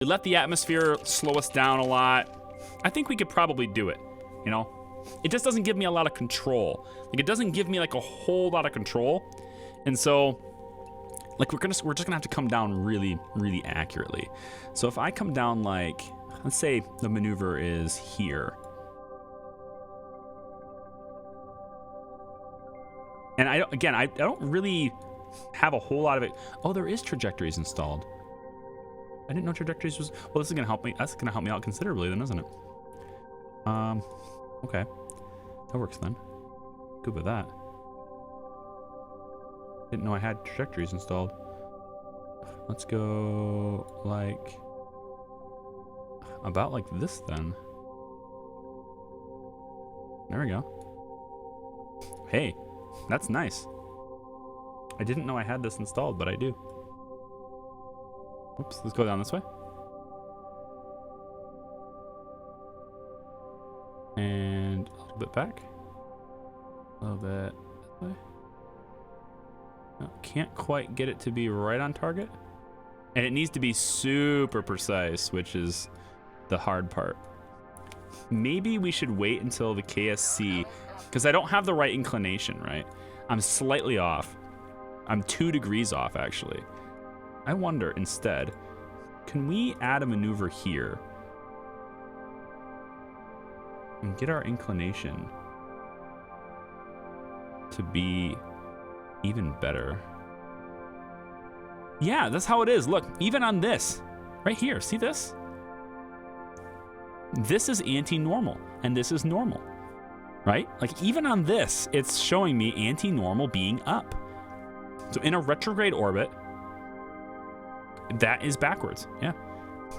We let the atmosphere slow us down a lot. I think we could probably do it, you know? It just doesn't give me a lot of control. Like, it doesn't give me like a whole lot of control. And so, like, we're just gonna have to come down really, really accurately. So if I come down like, let's say the maneuver is here. And I don't really have a whole lot of it. Oh, there is trajectories installed. I didn't know trajectories was, well, this is gonna help me. That's gonna help me out considerably then, isn't it? Okay. That works then. Good with that. Didn't know I had trajectories installed. Let's go like about like this then. There we go. Hey, that's nice. I didn't know I had this installed, but I do. Oops, let's go down this way. And a little bit back. A little bit this way. No, can't quite get it to be right on target. And it needs to be super precise, which is the hard part. Maybe we should wait until the KSC, because I don't have the right inclination, right? I'm slightly off. I'm 2 degrees off, actually. I wonder, instead, can we add a maneuver here and get our inclination to be even better? Yeah, that's how it is. Look, even on this, right here, see this? This is anti-normal, and this is normal, right? Like, even on this, it's showing me anti-normal being up. So in a retrograde orbit, that is backwards, yeah.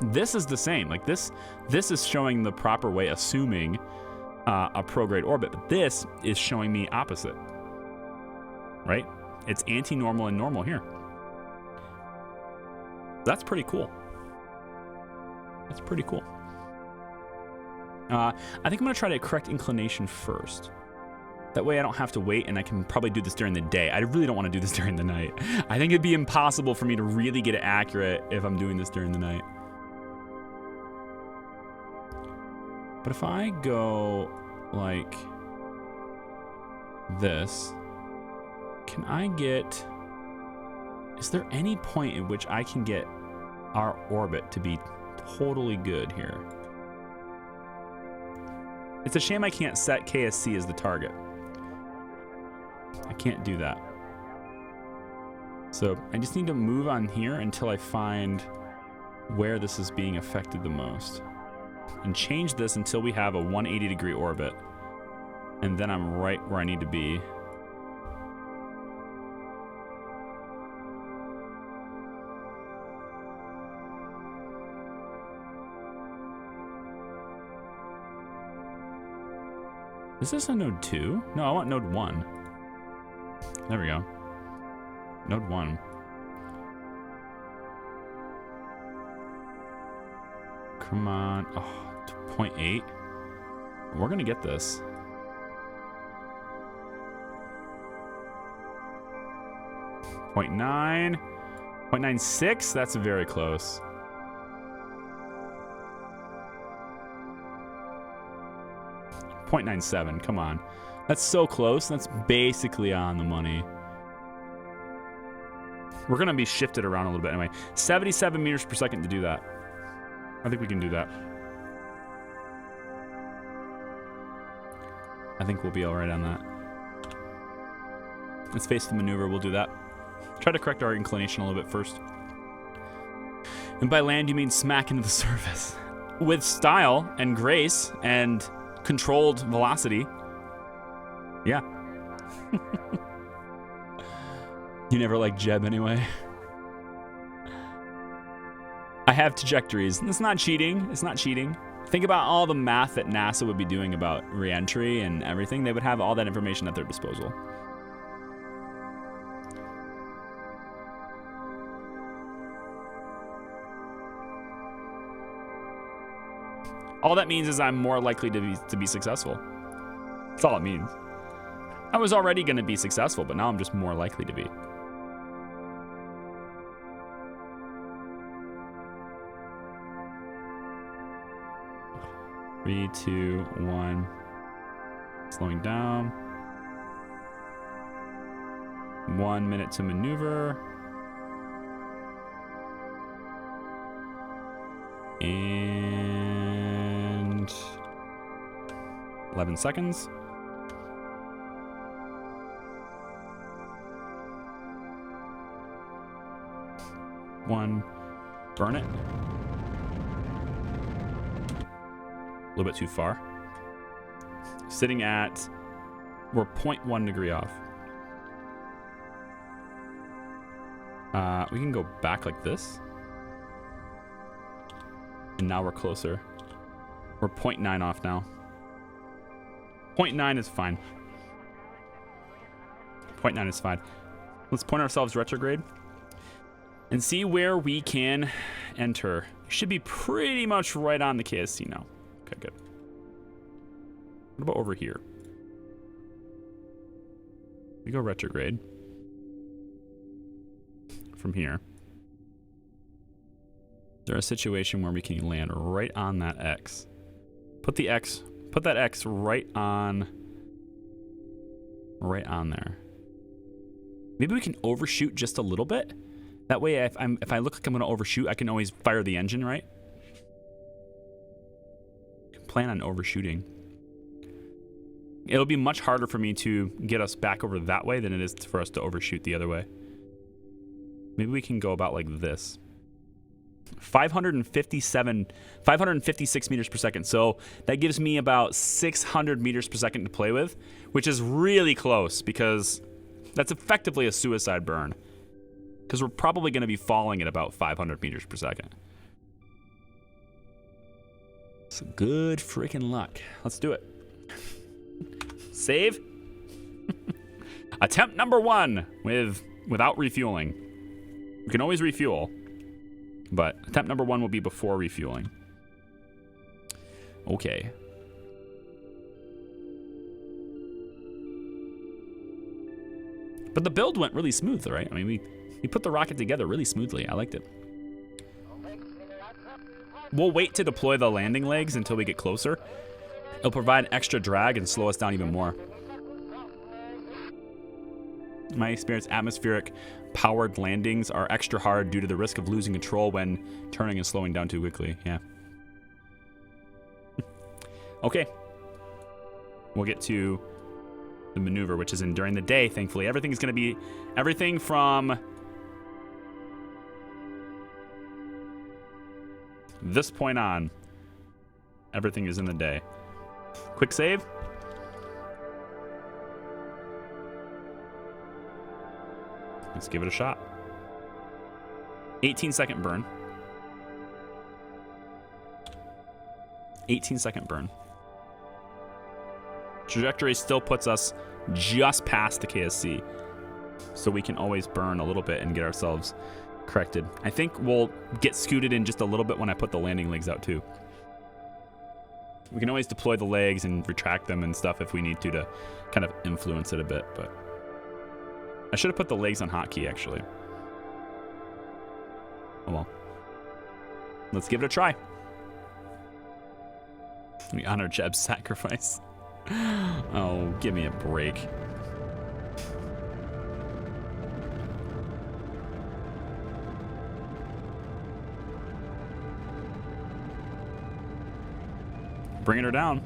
This is the same, like this is showing the proper way, assuming a prograde orbit, but this is showing me opposite, right? It's anti-normal and normal here. That's pretty cool. That's pretty cool. I think I'm gonna try to correct inclination first. That way I don't have to wait, and I can probably do this during the day. I really don't want to do this during the night. I think it'd be impossible for me to really get it accurate if I'm doing this during the night. But if I go like this, can I get, is there any point in which I can get our orbit to be totally good here? It's a shame I can't set KSC as the target. I can't do that. So I just need to move on here until I find where this is being affected the most. And change this until we have a 180-degree orbit. And then I'm right where I need to be. Is this a node 2? No, I want node 1. There we go. Node 1. Come on. Oh, 0.8. We're going to get this. .9. 0.96. That's very close. .97. Come on. That's so close. That's basically on the money. We're going to be shifted around a little bit anyway. 77 meters per second to do that. I think we can do that. I think we'll be all right on that. Let's face the maneuver. We'll do that. Try to correct our inclination a little bit first. And by land, you mean smack into the surface. With style and grace and controlled velocity. Yeah. You never liked Jeb anyway. I have trajectories. It's not cheating. It's not cheating. Think about all the math that NASA would be doing about re-entry and everything. They would have all that information at their disposal. All that means is I'm more likely to be successful. That's all it means. I was already going to be successful, but now I'm just more likely to be. 3, 2, 1. Slowing down. 1 minute to maneuver. And 11 seconds. One, burn it. A little bit too far. Sitting at, we're 0.1 degree off. We can go back like this. And now we're closer. We're 0.9 off now. 0.9 is fine. 0.9 is fine. Let's point ourselves retrograde and see where we can enter. We should be pretty much right on the KSC now. Okay, good. What about over here? We go retrograde from here. Is there a situation where we can land right on that X? Put that X right on there. Maybe we can overshoot just a little bit. That way, if I look like I'm going to overshoot, I can always fire the engine, right? Plan on overshooting. It'll be much harder for me to get us back over that way than it is for us to overshoot the other way. Maybe we can go about like this. 556 meters per second. So that gives me about 600 meters per second to play with, which is really close because that's effectively a suicide burn. Because we're probably going to be falling at about 500 meters per second. It's good freaking luck. Let's do it. Save. Attempt number 1 without refueling. We can always refuel, but attempt number 1 will be before refueling. Okay. But the build went really smooth, right? I mean, we put the rocket together really smoothly. I liked it. We'll wait to deploy the landing legs until we get closer. It'll provide extra drag and slow us down even more. In my experience, atmospheric powered landings are extra hard due to the risk of losing control when turning and slowing down too quickly. Yeah. Okay. We'll get to the maneuver, which is in during the day, thankfully. Everything's going to be everything from this point on. Everything is in the day. Quick save. Let's give it a shot. 18-second burn. 18-second burn. Trajectory still puts us just past the KSC, so we can always burn a little bit and get ourselves corrected. I think we'll get scooted in just a little bit when I put the landing legs out too. We can always deploy the legs and retract them and stuff if we need to kind of influence it a bit, but I should have put the legs on hotkey actually. Oh well. Let's give it a try. We honor Jeb's sacrifice. Oh, give me a break. Bringing her down.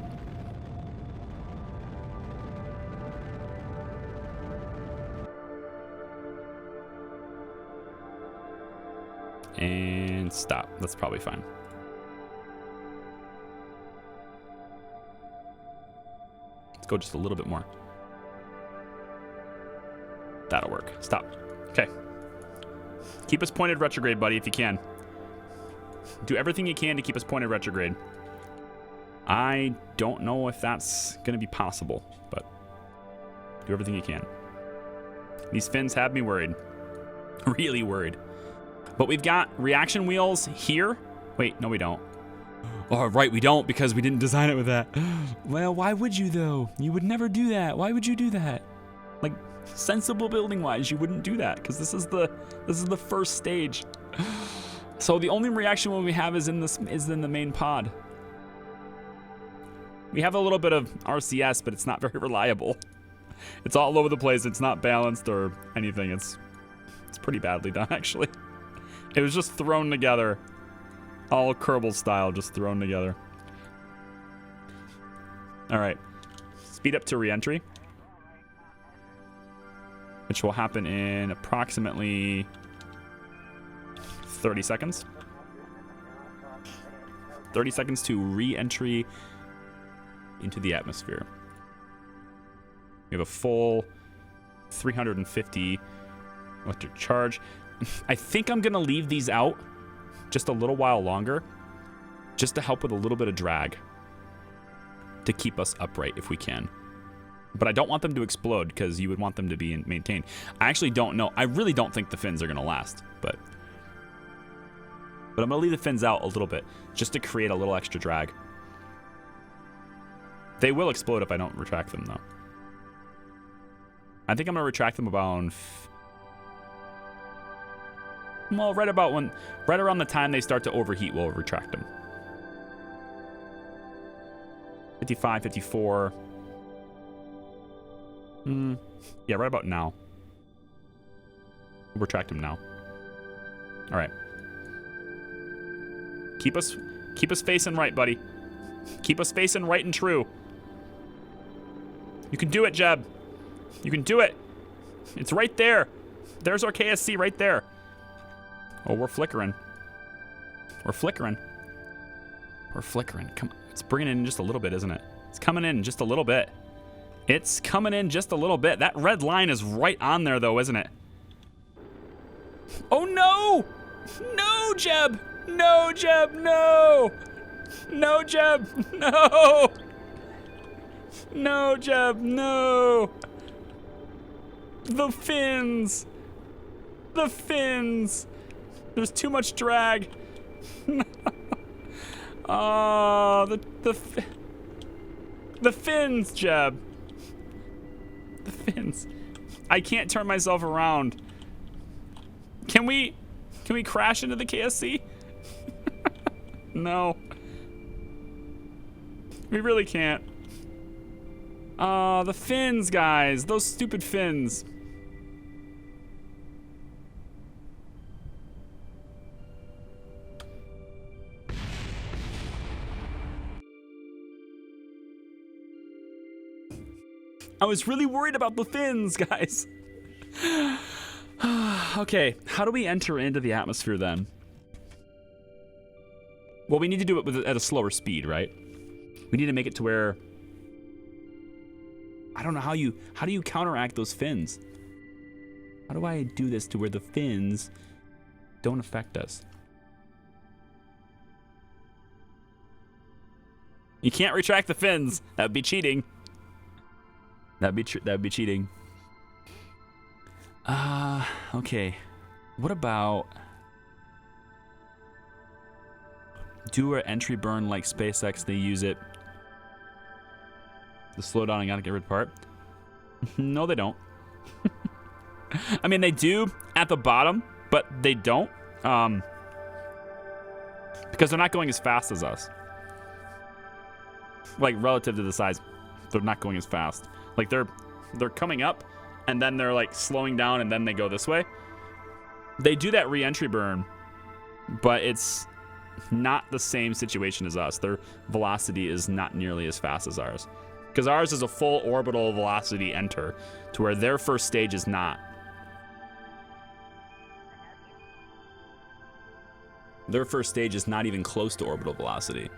And stop. That's probably fine. Let's go just a little bit more. That'll work. Stop. Okay. Keep us pointed retrograde, buddy, if you can. Do everything you can to keep us pointed retrograde. I don't know if that's going to be possible, but do everything you can. These fins have me worried. Really worried. But we've got reaction wheels here. Wait, no we don't. Oh, right, we don't because we didn't design it with that. Well, why would you though? You would never do that. Why would you do that? Like, sensible building wise, you wouldn't do that because this is the first stage. So the only reaction wheel we have is in the main pod. We have a little bit of RCS, but it's not very reliable. It's all over the place. It's not balanced or anything. It's pretty badly done, actually. It was just thrown together. All Kerbal style, just thrown together. All right. Speed up to re-entry, which will happen in approximately 30 seconds. 30 seconds to re-entry into the atmosphere. We have a full 350 electric charge. I think I'm gonna leave these out just a little while longer, just to help with a little bit of drag to keep us upright if we can. But I don't want them to explode because you would want them to be maintained. I actually don't know. I really don't think the fins are gonna last, but I'm gonna leave the fins out a little bit just to create a little extra drag. They will explode if I don't retract them, though. I think I'm gonna retract them about, well, right around the time they start to overheat, we'll retract them. 55, 54. Yeah, right about now. We'll retract them now. All right. Keep us facing right, buddy. Keep us facing right and true. You can do it, Jeb. You can do it. It's right there. There's our KSC right there. Oh, we're flickering. We're flickering. We're flickering. Come on. It's bringing in just a little bit, isn't it? It's coming in just a little bit. It's coming in just a little bit. That red line is right on there, though, isn't it? Oh, no! No, Jeb! No, Jeb, no! No, Jeb, no! No, Jeb, no! The fins! The fins! There's too much drag. Oh, the fins, Jeb. The fins. I can't turn myself around. Can we crash into the KSC? No. We really can't. The fins, guys. Those stupid fins. I was really worried about the fins, guys. Okay, how do we enter into the atmosphere then? Well, we need to do it at a slower speed, right? We need to make it to where... I don't know how do you counteract those fins? How do I do this to where the fins don't affect us? You can't retract the fins. That would be cheating. That'd be cheating. Okay. What about do an entry burn like SpaceX? They use it. The slowdown, I gotta get rid of part. No, they don't. I mean, they do at the bottom, but they don't. Because they're not going as fast as us. Like, relative to the size, they're not going as fast. Like, they're coming up, and then they're, like, slowing down, and then they go this way. They do that re-entry burn, but it's not the same situation as us. Their velocity is not nearly as fast as ours. Because ours is a full orbital velocity enter, to where their first stage is not. Their first stage is not even close to orbital velocity.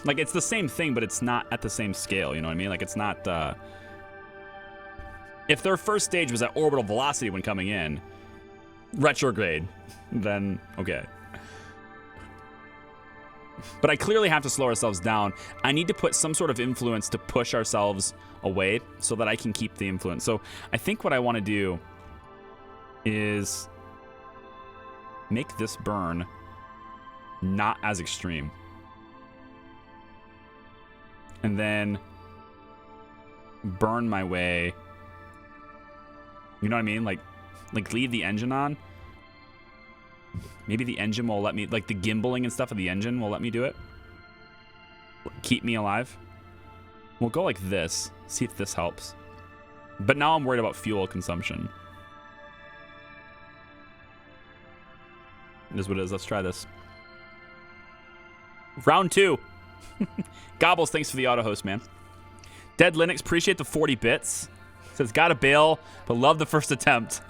Like, it's the same thing, but it's not at the same scale, you know what I mean? Like, it's not, if their first stage was at orbital velocity when coming in, retrograde, then, okay. But I clearly have to slow ourselves down. I need to put some sort of influence to push ourselves away so that I can keep the influence. So I think what I want to do is make this burn not as extreme. And then burn my way. You know what I mean? Like leave the engine on Maybe the engine will let me, like the gimbaling and stuff of the engine will let me do it. Keep me alive. We'll go like this. See if this helps. But now I'm worried about fuel consumption. It is what it is. Let's try this. Round 2. Gobbles, thanks for the auto host, man. Dead Linux, appreciate the 40 bits. Says, gotta bail, but love the first attempt.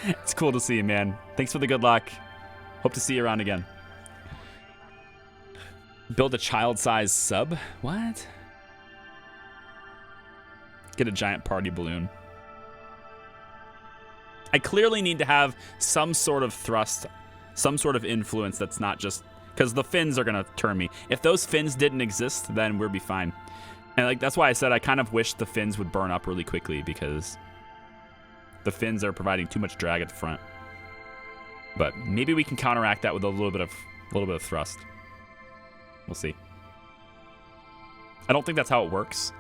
It's cool to see you, man. Thanks for the good luck. Hope to see you around again. Build a child-sized sub? What? Get a giant party balloon. I clearly need to have some sort of thrust, some sort of influence that's not just... Because the fins are going to turn me. If those fins didn't exist, then we'd be fine. And like that's why I said I kind of wish the fins would burn up really quickly, because the fins are providing too much drag at the front. But maybe we can counteract that with a little bit of thrust. We'll see. I don't think that's how it works.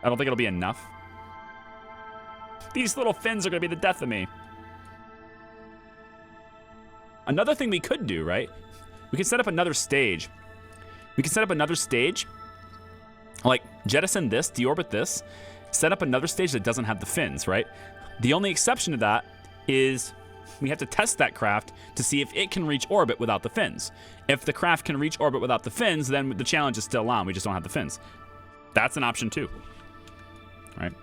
I don't think it'll be enough. These little fins are going to be the death of me. Another thing we could do, right? We could set up another stage. We could set up another stage. Like, jettison this, deorbit this. Set up another stage that doesn't have the fins, right? The only exception to that is we have to test that craft to see if it can reach orbit without the fins. If the craft can reach orbit without the fins, then the challenge is still on. We just don't have the fins. That's an option too, right?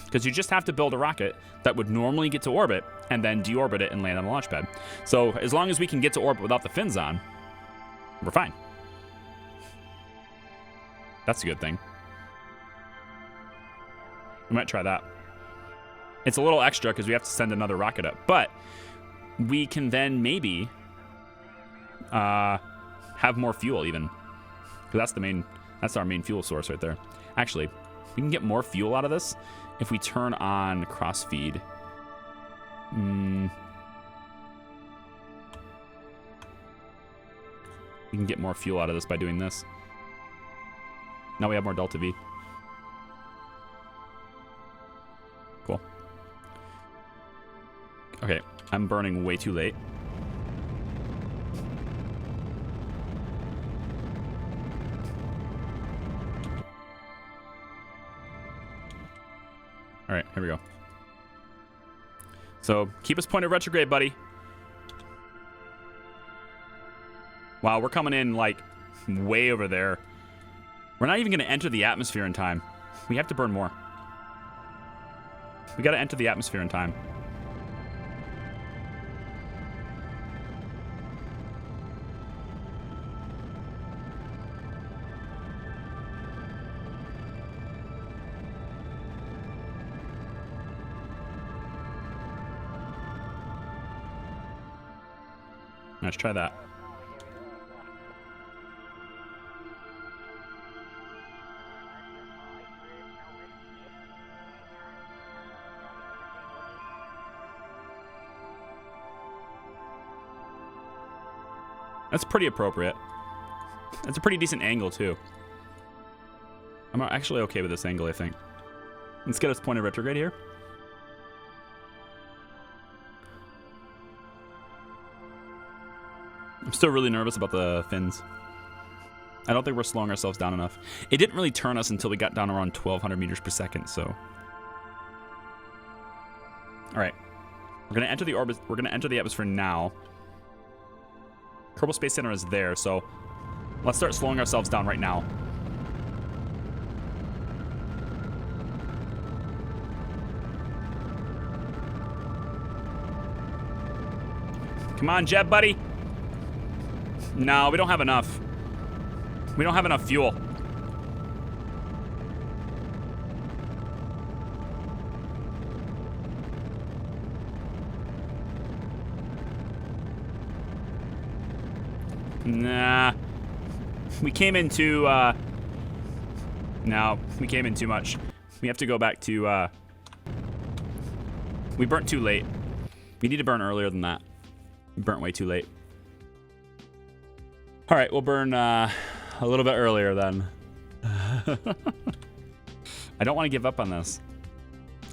Because you just have to build a rocket that would normally get to orbit and then deorbit it and land on the launch pad. So as long as we can get to orbit without the fins on, we're fine. That's a good thing. We might try that. It's a little extra because we have to send another rocket up. But we can then maybe have more fuel even. Because that's our main fuel source right there. Actually, we can get more fuel out of this if we turn on crossfeed. We can get more fuel out of this by doing this. Now we have more Delta V. Cool. Okay, I'm burning way too late. All right, here we go. So keep us pointed retrograde, buddy. Wow, we're coming in like way over there. We're not even going to enter the atmosphere in time. We have to burn more. We got to enter the atmosphere in time. Let's try that. That's pretty appropriate. That's a pretty decent angle, too. I'm actually okay with this angle, I think. Let's get us pointed retrograde here. I'm still really nervous about the fins. I don't think we're slowing ourselves down enough. It didn't really turn us until we got down around 1,200 meters per second, so... Alright. We're going to enter the orbit. We're going to enter the atmosphere now. Kerbal Space Center is there, so let's start slowing ourselves down right now. Come on, Jeb, buddy. No, we don't have enough. We don't have enough fuel. Nah. We came into, no, we came in too much. We have to go back to, we burnt too late. We need to burn earlier than that. We burnt way too late. All right, we'll burn a little bit earlier then. I don't want to give up on this.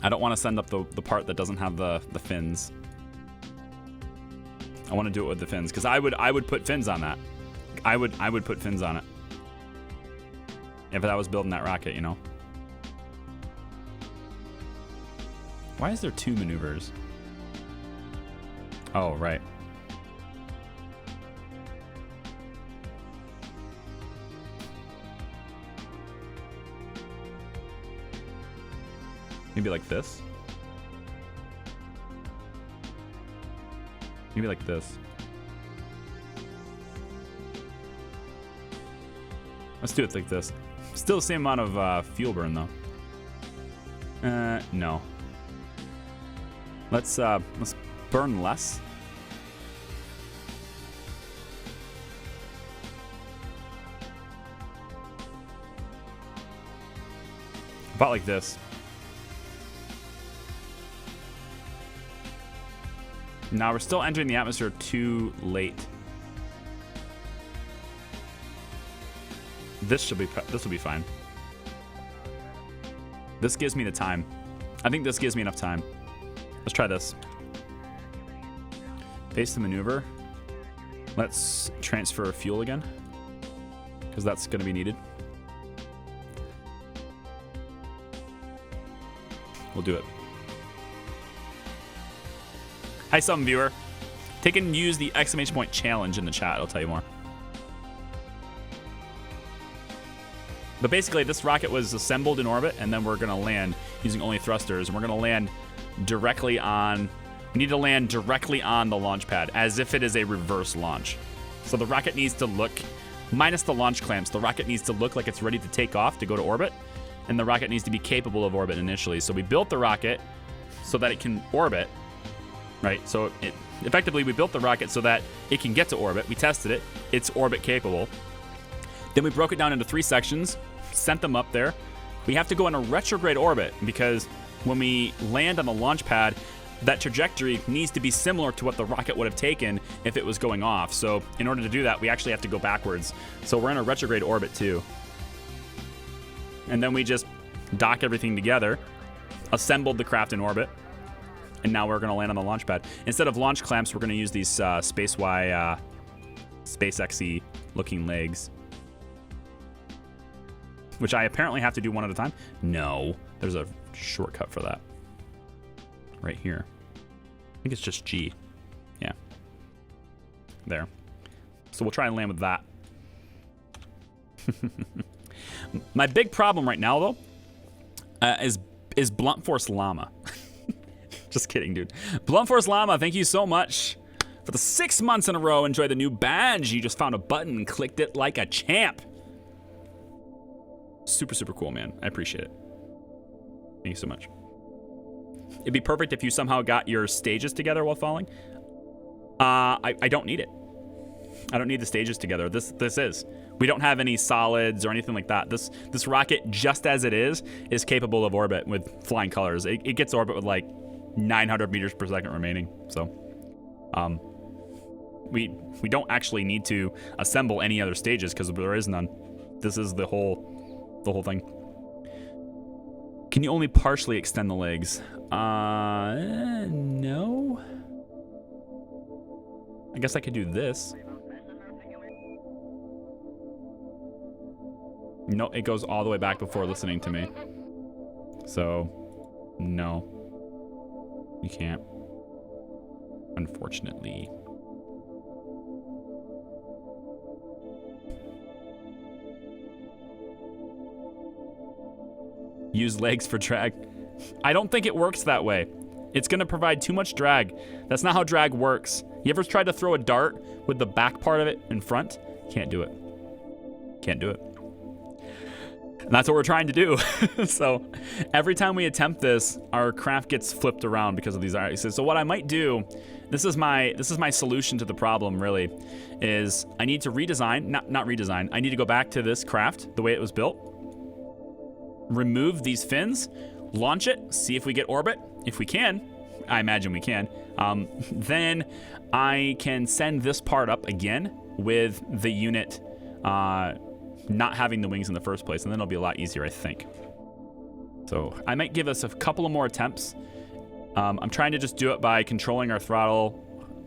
I don't want to send up the part that doesn't have the fins. I want to do it with the fins because I would put fins on that. I would put fins on it if I was building that rocket, you know. Why is there 2 maneuvers? Oh, right. Maybe like this. Maybe like this. Let's do it like this. Still the same amount of fuel burn though. No. Let's burn less. About like this. Now we're still entering the atmosphere too late. This will be fine. This gives me the time. I think this gives me enough time. Let's try this. Face the maneuver. Let's transfer fuel again, because that's going to be needed. We'll do it. Hi, some viewer. Take and use the exclamation point challenge in the chat. I'll tell you more. But basically, this rocket was assembled in orbit, and then we're going to land using only thrusters. And we're going to land directly on... We need to land directly on the launch pad, as if it is a reverse launch. So the rocket needs to look... Minus the launch clamps, the rocket needs to look like it's ready to take off to go to orbit. And the rocket needs to be capable of orbit initially. So we built the rocket so that it can orbit. Right, so effectively we built the rocket so that it can get to orbit. We tested it. It's orbit capable. Then we broke it down into 3 sections, sent them up there. We have to go in a retrograde orbit because when we land on the launch pad, that trajectory needs to be similar to what the rocket would have taken if it was going off. So in order to do that, we actually have to go backwards. So we're in a retrograde orbit too. And then we just dock everything together, assembled the craft in orbit, and now we're going to land on the launch pad. Instead of launch clamps, we're going to use these SpaceX-y looking legs, which I apparently have to do one at a time. No, there's a shortcut for that right here. I think it's just G. Yeah. There. So we'll try and land with that. My big problem right now, though, is Blunt Force Llama. Just kidding, dude. Blunt Force Llama, thank you so much for the 6 months in a row. Enjoy the new badge. You just found a button and clicked it like a champ. Super, super cool, man. I appreciate it. Thank you so much. It'd be perfect if you somehow got your stages together while falling. I don't need it. I don't need the stages together. This is. We don't have any solids or anything like that. This rocket, just as it is capable of orbit with flying colors. It gets orbit with like 900 meters per second remaining. So, we don't actually need to assemble any other stages because there is none. This is the whole thing. Can you only partially extend the legs? No. I guess I could do this. No, it goes all the way back before listening to me. So, no. You can't. Unfortunately. Use legs for drag. I don't think it works that way. It's going to provide too much drag. That's not how drag works. You ever tried to throw a dart with the back part of it in front? Can't do it. Can't do it. And that's what we're trying to do. So every time we attempt this, our craft gets flipped around because of these ices. So what I might do, this is my solution to the problem really, is I need to redesign, not redesign. I need to go back to this craft the way it was built. Remove these fins, launch it, see if we get orbit. If we can, I imagine we can, then I can send this part up again with the unit not having the wings in the first place, and then it'll be a lot easier, I think. So I might give us a couple of more attempts. I'm trying to just do it by controlling our throttle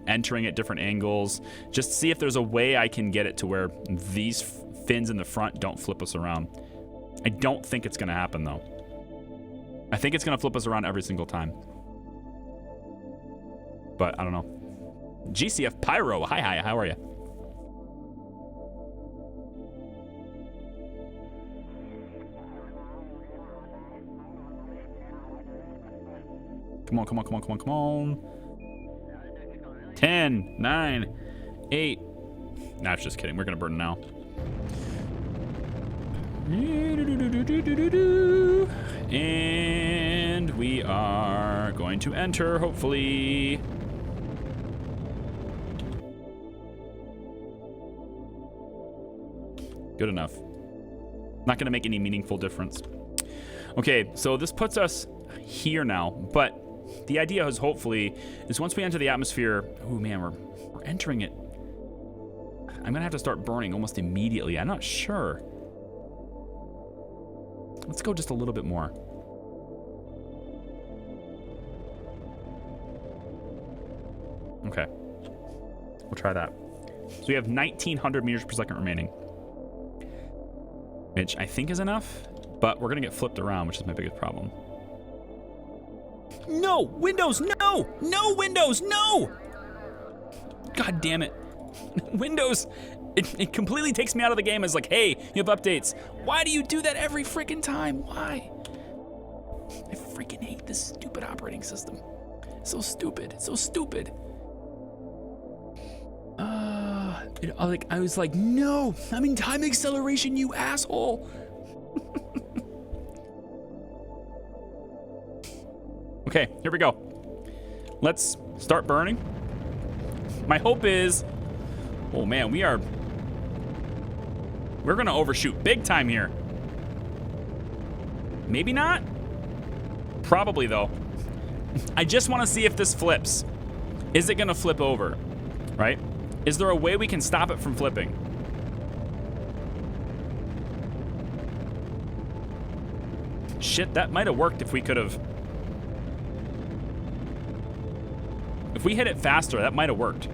entering at different angles. Just see if there's a way I can get it to where these fins in the front don't flip us around. I don't think it's going to happen, though. I think it's going to flip us around every single time. But I don't know. GCF Pyro, hi, how are you? Come on. 10, 9, 8. Nah, it's just kidding. We're going to burn it now. And we are going to enter, hopefully. Good enough. Not going to make any meaningful difference. Okay, so this puts us here now, but the idea is hopefully is once we enter the atmosphere, oh man, we're entering it. I'm gonna have to start burning almost immediately. I'm not sure. Let's go just a little bit more. Okay, we'll try that. So we have 1900 meters per second remaining, which I think is enough, but we're gonna get flipped around, which is my biggest problem. No! Windows, no! No, Windows, no! God damn it. Windows, it completely takes me out of the game. It's like, hey, you have updates. Why do you do that every freaking time? Why? I freaking hate this stupid operating system. It's so stupid. It's so stupid. I was like, no, I'm in time acceleration, you asshole. Okay, here we go. Let's start burning. My hope is, oh man, we're gonna overshoot big time here. Maybe not. Probably though. I just want to see if this flips. Is it gonna flip over, right? Is there a way we can stop it from flipping? Shit, that might have worked if we could have. If we hit it faster, that might have worked.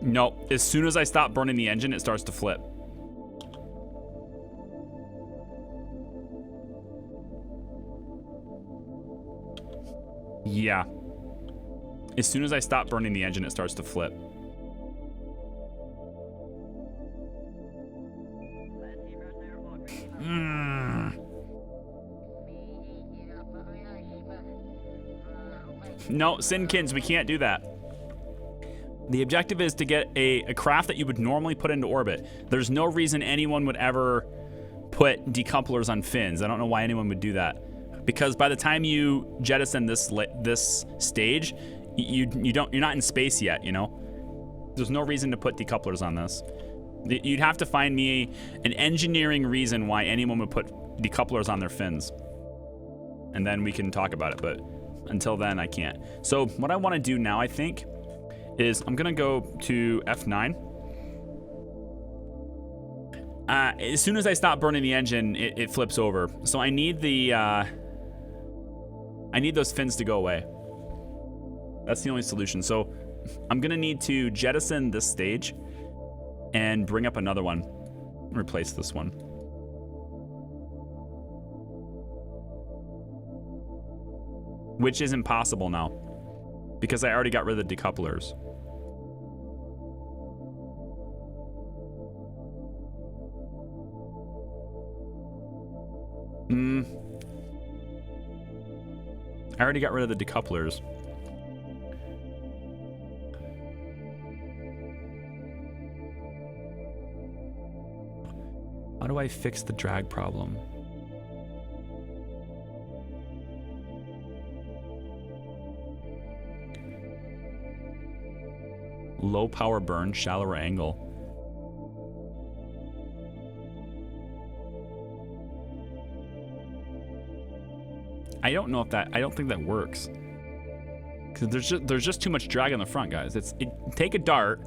No, as soon as I stop burning the engine, it starts to flip. Yeah. As soon as I stop burning the engine, it starts to flip. No, Sinkins, we can't do that. The objective is to get a craft that you would normally put into orbit. There's no reason anyone would ever put decouplers on fins. I don't know why anyone would do that. Because by the time you jettison this stage, you're not in space yet, you know? There's no reason to put decouplers on this. You'd have to find me an engineering reason why anyone would put decouplers on their fins. And then we can talk about it, but until then, I can't. So what I want to do now, I think, is I'm going to go to F9. As soon as I stop burning the engine, it flips over. So I need I need those fins to go away. That's the only solution. So I'm going to need to jettison this stage and bring up another one. Replace this one. Which is impossible now, because I already got rid of the decouplers. I already got rid of the decouplers. How do I fix the drag problem? Low power burn, shallower angle. I don't know if that, I don't think that works. Because there's just too much drag on the front, guys. Take a dart,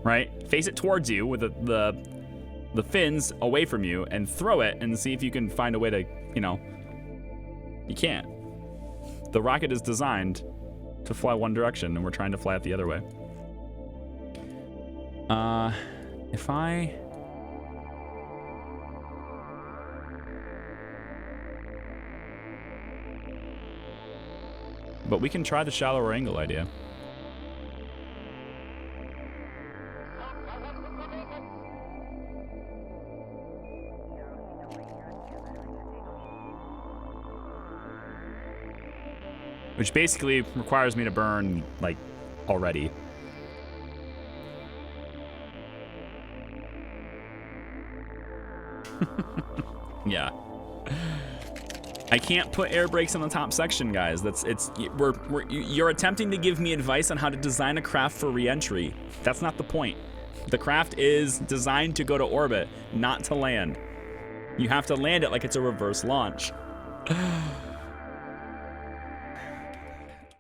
right? Face it towards you with the the fins away from you and throw it and see if you can find a way to, you know, you can't. The rocket is designed to fly one direction, and we're trying to fly it the other way. If I... But we can try the shallower angle idea. Which basically requires me to burn, like, already. Yeah. I can't put air brakes in the top section, guys. You're attempting to give me advice on how to design a craft for re-entry. That's not the point. The craft is designed to go to orbit, not to land. You have to land it like it's a reverse launch.